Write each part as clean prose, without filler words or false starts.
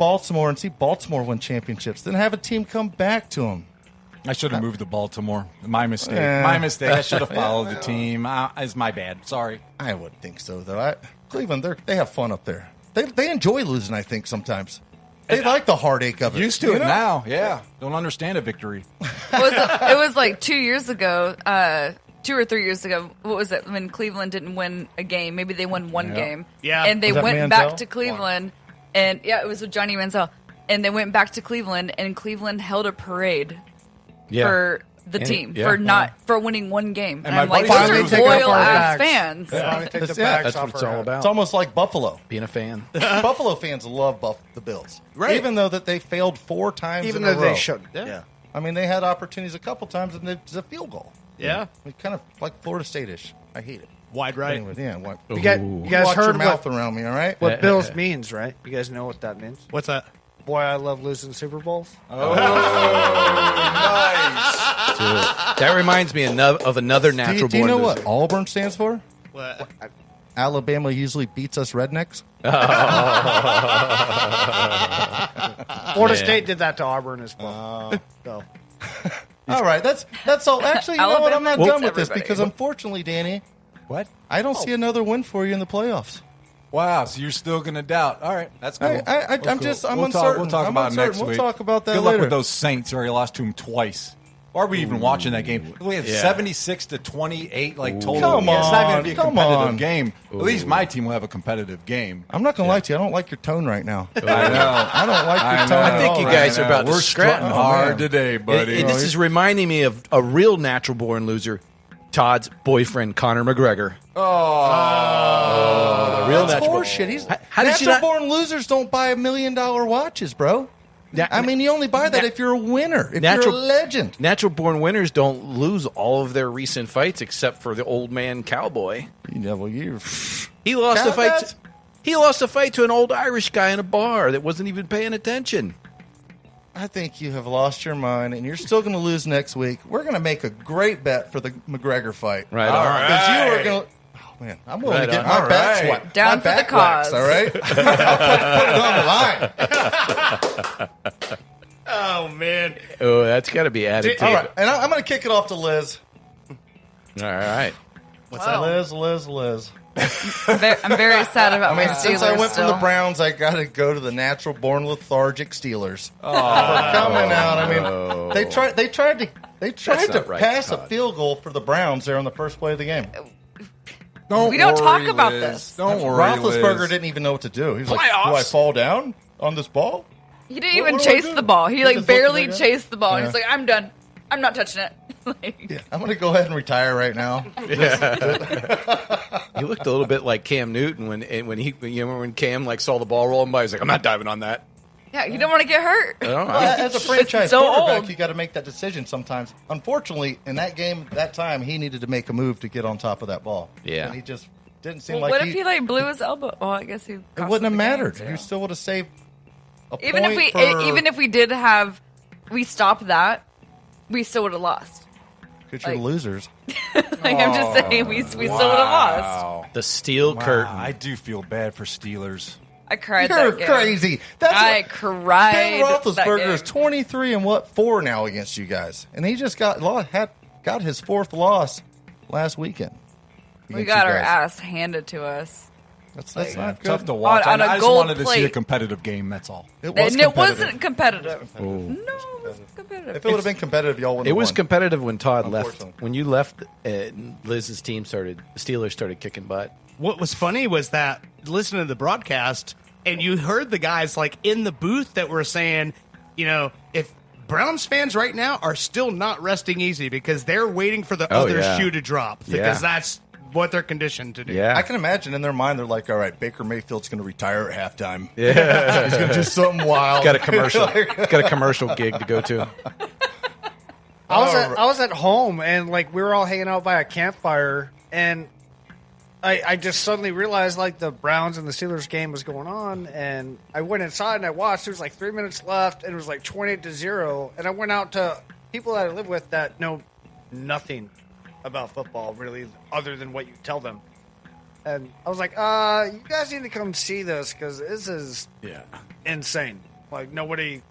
Baltimore and see Baltimore win championships, then have a team come back to them. I should have moved to Baltimore. My mistake. My mistake. I should have followed the team. It's my bad. Sorry. I wouldn't think so, though. Cleveland, they have fun up there. They enjoy losing, I think, sometimes. They like the heartache of it. Used to it now, yeah. Don't understand a victory. It was like 2 years ago, 2 or 3 years ago. What was it when Cleveland didn't win a game? Maybe they won one game. Yeah. And they Was that went Manziel? back to Cleveland. And it was with Johnny Manziel. And they went back to Cleveland, and Cleveland held a parade for the team for winning one game. And I'm like, buddy those are loyal ass fans. That's what it's all about. It's almost like Buffalo. Being a fan. Buffalo fans love the Bills. Right. Even though that they failed 4 times Even in a though row. they shouldn't. Yeah. I mean, they had opportunities a couple times, and it's a field goal. Yeah. Kind of like Florida State-ish. I hate it. Wide right. Anyway, yeah. You guys Watch heard your mouth what, around me, all right? what Bills means, right? You guys know what that means? What's that? Boy, I love losing Super Bowls. Oh, nice. That reminds me of another natural Do you know born what Auburn stands for? What? Alabama usually beats us rednecks. Florida State did that to Auburn as well. So. All right, that's all. Actually, you know what? I'm not Alabama done with beats this because unfortunately, Danny, What? I don't see another win for you in the playoffs. Wow, so you're still going to doubt. All right, that's cool. I'm We'll uncertain. talk I'm about it uncertain. next We'll week. talk about that Good later. luck with those Saints. Already lost to them twice. Why are we even watching that game? We had 76-28, total. Come Yeah, it's not going to be a on, come competitive on. game. At least my team will have a competitive game. I'm not going to lie to you. I don't like your tone right now. I know. I don't like your tone. I think at you all guys right are now. about to We're scrap. strutting hard today, buddy. This is reminding me of a real natural born loser, Todd's boyfriend, Conor McGregor. Oh, The real That's natural. horseshit. He's How did you not- natural-born losers don't buy $1 million watches, bro. I mean, you only buy that if you're a winner, if you're a legend. Natural born winners don't lose all of their recent fights except for the old man cowboy. Yeah, well, He lost a fight. That's- He lost a fight to an old Irish guy in a bar that wasn't even paying attention. I think you have lost your mind, and you're still going to lose next week. We're going to make a great bet for the McGregor fight. Right. All on. right. Because you are going to... Oh, man. I'm willing to Right get on. my back All right. swept. Down my for the back waxed, cause. all right? I'll put it on the line. Oh, man. Oh, that's got to be added to All it. right, and I'm going to kick it off to Liz. All right. What's that? Liz. I'm very sad about my Steelers Since I went still. from the Browns, I got to go to the natural-born lethargic Steelers. For coming out, I mean, they tried to not right, pass a Todd. field goal for the Browns there on the first play of the game. We don't talk worry, about Liz. this. Don't worry, Roethlisberger Liz. didn't even know what to do. He was like, Playoffs. "Do I fall down on this ball?" He didn't What even do I chase do? the ball. He He like just barely looked at it. chased the ball. Yeah. He's like, I'm done. I'm not touching it. Yeah, I'm going to go ahead and retire right now. He looked a little bit like Cam Newton when Cam saw the ball rolling by. He's like, I'm not diving on that. Yeah, you don't want to get hurt. As a franchise so quarterback, old. you got to make that decision sometimes. Unfortunately, in that game, that time, he needed to make a move to get on top of that ball. Yeah. And he just didn't seem Well, like what if he blew his elbow? Well, I guess he. it wouldn't have mattered. You still would have saved a Even point even if we did have, we stopped that, we still would have lost. because you're like- losers. I'm just saying, we still would have lost. Wow. The steel curtain. I do feel bad for Steelers. I cried You're that game. crazy. That's I what, cried. Ben that Roethlisberger is game. 23 and 4 now against you guys, and he just got his 4th loss last weekend. We against got you our guys. ass handed to us. That's Yeah, not good. tough to watch. On a I just gold wanted to see a plate. competitive game. That's all. It was And it competitive. wasn't competitive. No, it wasn't competitive. If it would have been competitive, y'all would have It was won. competitive when Todd left. Unfortunately. When you left, Liz's team the Steelers started kicking butt. What was funny was that listening to the broadcast, and you heard the guys like in the booth that were saying, if Browns fans right now are still not resting easy because they're waiting for the other shoe to drop because that's what they're conditioned to do. Yeah. I can imagine in their mind they're like, all right, Baker Mayfield's going to retire at halftime. Yeah. He's going to do something wild. Got a commercial. Got a commercial gig to go to. I was at home and we were all hanging out by a campfire and I just suddenly realized the Browns and the Steelers game was going on and I went inside and I watched. There was 3 minutes left and it was 28-0 and I went out to people that I live with that know nothing about football really other than what you tell them. And I was like, you guys need to come see this because this is insane. Like nobody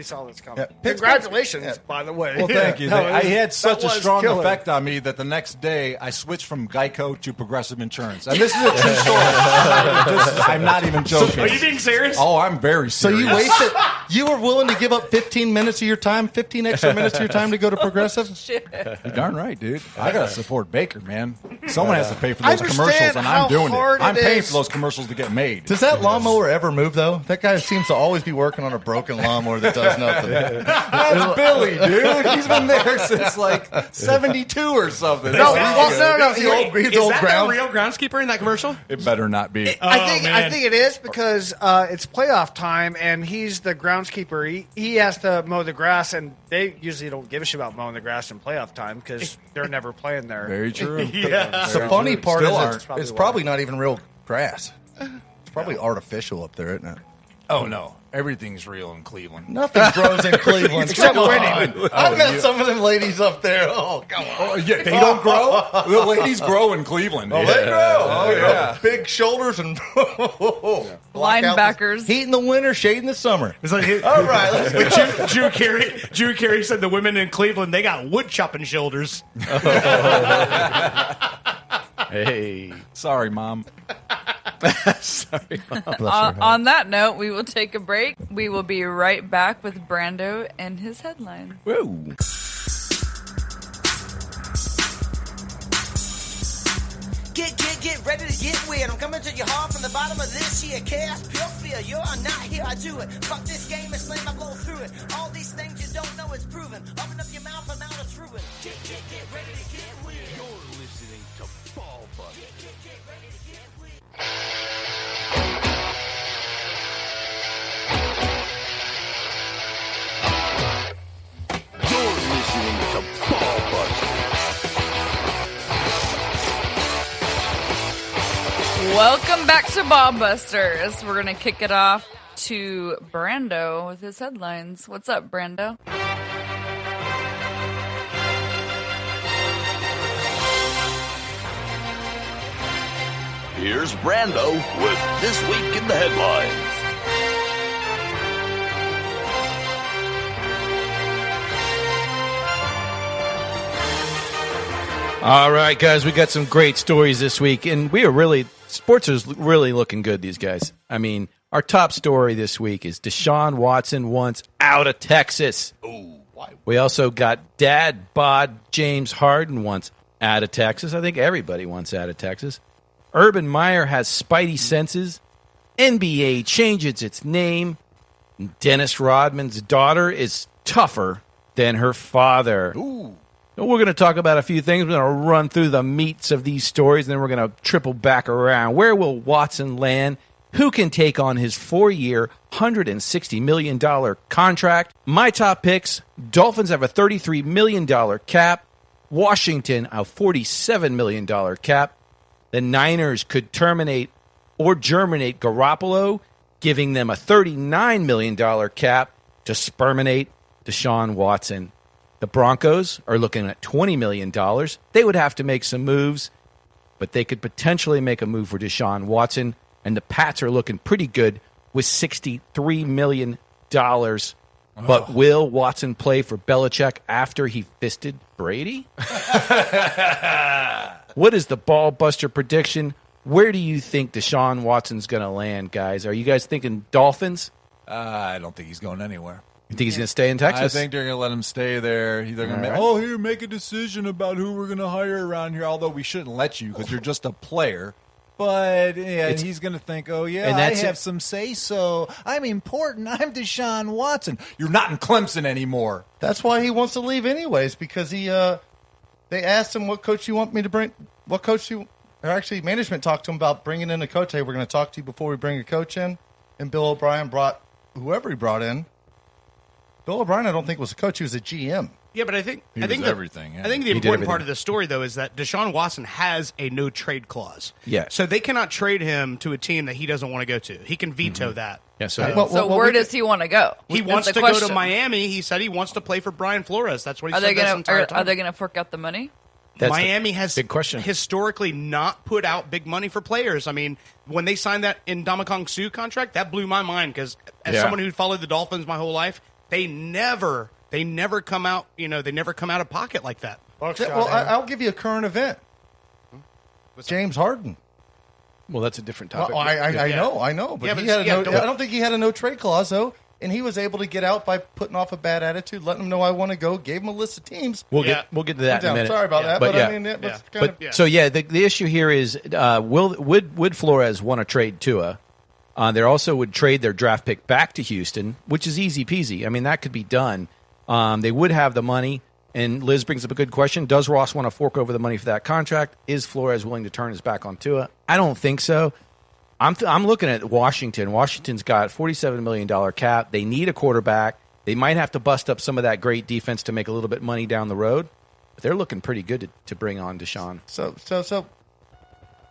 saw this coming. Yeah. Congratulations, by the way. Well, thank you. No, I had such a was strong killer. effect on me that the next day I switched from Geico to Progressive Insurance. And this is a true story. I'm not even joking. Are you being serious? Oh, I'm very So serious. you wasted. You were willing to give up 15 minutes of your time, 15 extra minutes of your time to go to Progressive? You're darn right, dude. I got to support Baker, man. Someone has to pay for I those understand commercials, and how I'm doing it. hard I'm it paying is. for those commercials to get made. Does that lawnmower ever move, though? That guy seems to always be working on a broken lawnmower that does nothing. That's Billy, dude. He's been there since like 72 or something. No, no. He's old, he's Is old that ground. the real groundskeeper in that commercial? It better not be. I man. think it is because it's playoff time and he's the groundskeeper. He has to mow the grass, and they usually don't give a shit about mowing the grass in playoff time because they're never playing there. Very true. Yeah. The funny part Still is aren't. it's probably not even real grass. It's probably artificial up there, isn't it? Oh, no. Everything's real in Cleveland. Nothing grows in Cleveland. Except Come winning. on. I met some of them ladies up there. Oh, come on. Oh, yeah, they don't grow? The ladies grow in Cleveland. Oh, they grow. Oh, yeah. Big shoulders and Linebackers. Heat in the winter, shade in the summer. It's like, All right, let's go. Drew Carey said the women in Cleveland, they got wood chopping shoulders. Hey. Sorry, Mom. Sorry. On that note, we will take a break. We will be right back with Brando and his headline. Whoa. Get ready to get weird. I'm coming to your heart from the bottom of this here. Chaos, pure fear. You are not here, I do it. Fuck this game and slam, I blow through it. All these things you don't know is proven. Open up your mouth, I'm out of through it. Get ready to get weird. You're listening to Ball Buck. Get ready to get weird. You're listening to Ball Buster. Welcome back to Ball Busters. We're going to kick it off to Brando with his headlines. What's up, Brando? Here's Brando with This Week in the Headlines. All right, guys, we got some great stories this week, and sports is really looking good, these guys. I mean, our top story this week is Deshaun Watson wants out of Texas. We also got Dad bod James Harden wants out of Texas. I think everybody wants out of Texas. Urban Meyer has spidey senses. NBA changes its name. Dennis Rodman's daughter is tougher than her father. Ooh. We're going to talk about a few things. We're going to run through the meats of these stories, and then we're going to triple back around. Where will Watson land? Who can take on his 4-year, $160 million contract? My top picks, Dolphins have a $33 million cap. Washington, a $47 million cap. The Niners could terminate or germinate Garoppolo, giving them a $39 million cap to sperminate Deshaun Watson. The Broncos are looking at $20 million. They would have to make some moves, but they could potentially make a move for Deshaun Watson. And the Pats are looking pretty good with $63 million. But will Watson play for Belichick after he fisted Brady? What is the ball buster prediction? Where do you think Deshaun Watson's going to land, guys? Are you guys thinking Dolphins? I don't think he's going anywhere. You think he's going to stay in Texas? I think they're going to let him stay there. They're going to here, make a decision about who we're going to hire around here, although we shouldn't let you because you're just a player. But yeah, he's going to think, oh, yeah, and I have some say-so. I'm important. I'm Deshaun Watson. You're not in Clemson anymore. That's why he wants to leave anyways, because they asked him, what coach you want me to bring? What coach you – or actually, management talked to him about bringing in a coach. Hey, we're going to talk to you before we bring a coach in. And Bill O'Brien brought whoever he brought in. Bill O'Brien, I don't think was a coach. He was a GM. Yeah, but I think everything. Yeah. I think the important part of the story, though, is that Deshaun Watson has a no trade clause. Yeah. So they cannot trade him to a team that he doesn't want to go to. He can veto that. Yeah, so So where does he want to go? He That's wants the to question. go to Miami. He said he wants to play for Brian Flores. That's what he Are said they this gonna entire time. are they gonna fork out the money? Miami has big question. historically not put out big money for players. I mean, when they signed that Ndamukong Suh contract, that blew my mind because as someone who followed the Dolphins my whole life, they never come out. They never come out of pocket like that. Well, I'll give you a current event. James Harden. Well, that's a different topic. Well, I know, but he had I don't think he had a no trade clause though, and he was able to get out by putting off a bad attitude, letting them know I want to go, gave him a list of teams. We'll get to that in a minute. Sorry about that, but I mean, it was kind of. So the issue here is would Flores want to trade Tua? They also would trade their draft pick back to Houston, which is easy peasy. I mean, that could be done. They would have the money. And Liz brings up a good question. Does Ross want to fork over the money for that contract? Is Flores willing to turn his back on Tua? I don't think so. I'm looking at Washington. Washington's got $47 million cap. They need a quarterback. They might have to bust up some of that great defense to make a little bit money down the road. But they're looking pretty good to bring on Deshaun. So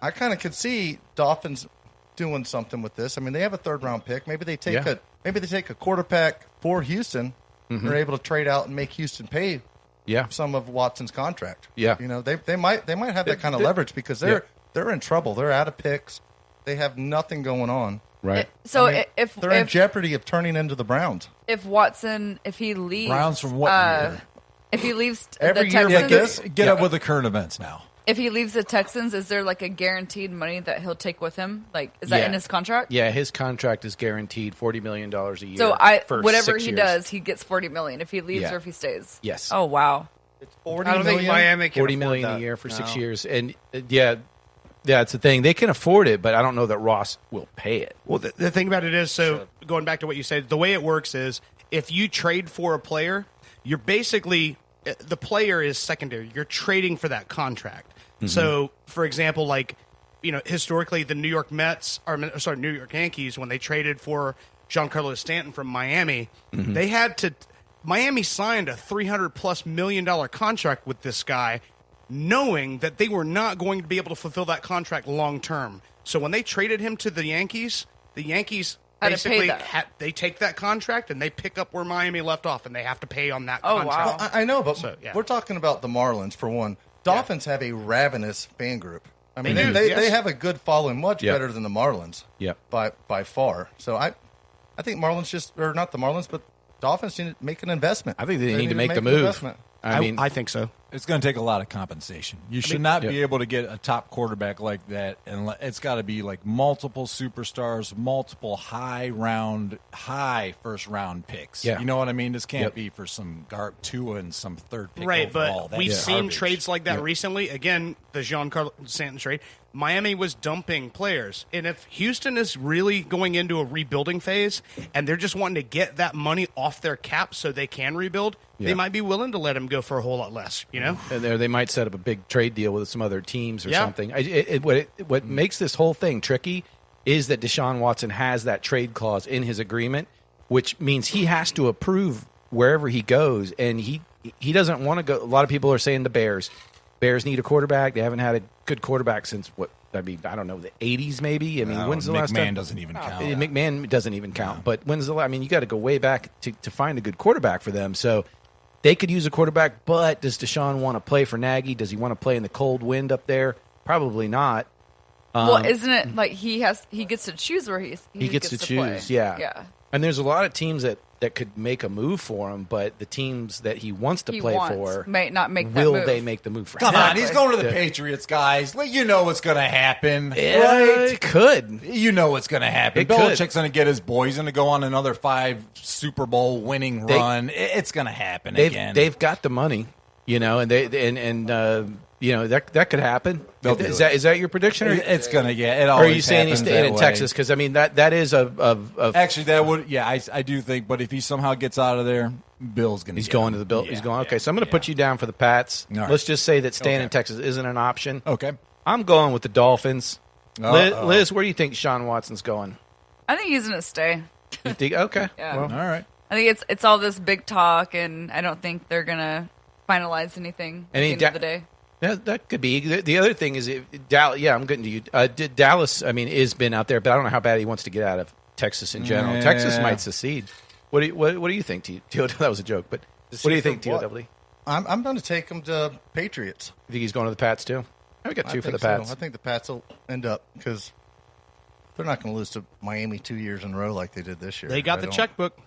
I kind of could see Dolphins doing something with this. I mean, they have a third-round pick. Maybe they take a quarterback for Houston. Mm-hmm. They're able to trade out and make Houston pay some of Watson's contract. Yeah. They might have that kind of leverage because they're in trouble. They're out of picks. They have nothing going on. Right. If they're in jeopardy of turning into the Browns. If Watson, if he leaves, Browns from what year? If he leaves Every the year Texans, like this? Get up with the current events now. If he leaves the Texans, is there like a guaranteed money that he'll take with him? Like, is that in his contract? Yeah, his contract is guaranteed $40 million a year. So whatever 6 he years. does, he gets $40 million if he leaves or if he stays. Yes. Oh wow. It's $40 I don't think Miami can $40 million afford a that. year for 6 years, and it's the thing. They can afford it, but I don't know that Ross will pay it. Well, the thing about it is, going back to what you said, the way it works is if you trade for a player, you're basically the player is secondary. You're trading for that contract. Mm-hmm. So, for example, historically, the New York New York Yankees, when they traded for Giancarlo Stanton from Miami, they had to. Miami signed a $300+ million contract with this guy, knowing that they were not going to be able to fulfill that contract long term. So when they traded him to the Yankees basically they take that contract and they pick up where Miami left off, and they have to pay on that contract. Well, I know, but we're talking about the Marlins for one. Dolphins have a ravenous fan group. I mean, they have a good following, much better than the Marlins. Yep. by far. So I think Marlins not the Marlins, but Dolphins need to make an investment. I think they need to make the move. I think so. It's going to take a lot of compensation. You should not be able to get a top quarterback like that, and it's got to be like multiple superstars, multiple high first round picks. Yeah. You know what I mean? This can't be for some Tua and some third pick right, overall. But we've seen trades like that recently. Again, the Giancarlo Stanton trade. Miami was dumping players. And if Houston is really going into a rebuilding phase and they're just wanting to get that money off their cap so they can rebuild, they might be willing to let him go for a whole lot less, And they might set up a big trade deal with some other teams or something. What makes this whole thing tricky is that Deshaun Watson has that trade clause in his agreement, which means he has to approve wherever he goes, and he doesn't want to go. A lot of people are saying the Bears need a quarterback. They haven't had a good quarterback since I don't know, the 80s maybe? I mean, when's the last time? McMahon doesn't even count. McMahon doesn't even count. But when's the last? I mean, you got to go way back to find a good quarterback for them. So they could use a quarterback, but does Deshaun want to play for Nagy? Does he want to play in the cold wind up there? Probably not. Well, isn't it like he gets to choose where he gets to choose? Play. Yeah. And there's a lot of teams that could make a move for him, but the teams that he wants to play for might not make that move. Will they make the move for him? Come on, he's going to the Patriots, guys. You know what's going to happen, right? It could. You know what's going to happen. Belichick's going to get his boys and to go on another 5 Super Bowl winning run. It's going to happen again. They've got the money, and that could happen. Is that your prediction? Or it's going to It or always are you saying he's staying in Texas? Because I mean that is actually that would I do think. But if he somehow gets out of there, Bill's going to. He's going to the Bill. He's going. Okay, so I'm going to put you down for the Pats. Right. Let's just say that staying in Texas isn't an option. Okay, I'm going with the Dolphins. Liz, where do you think Sean Watson's going? I think he's going to stay. You think? Okay. Yeah. Well, all right. I think it's all this big talk, and I don't think they're going to finalize anything at the end of the day. That could be. The other thing is, Dallas. Yeah, I'm getting to you. Dallas, I mean, has been out there, but I don't know how bad he wants to get out of Texas in general. Texas might secede. What do you think, T.O.? That was a joke, but what do you think, T.O.W.? I'm going to take him to Patriots. You think he's going to the Pats too? I got 2 for the Pats. I think the Pats will end up because they're not going to lose to Miami 2 years in a row like they did this year. They got the checkbook.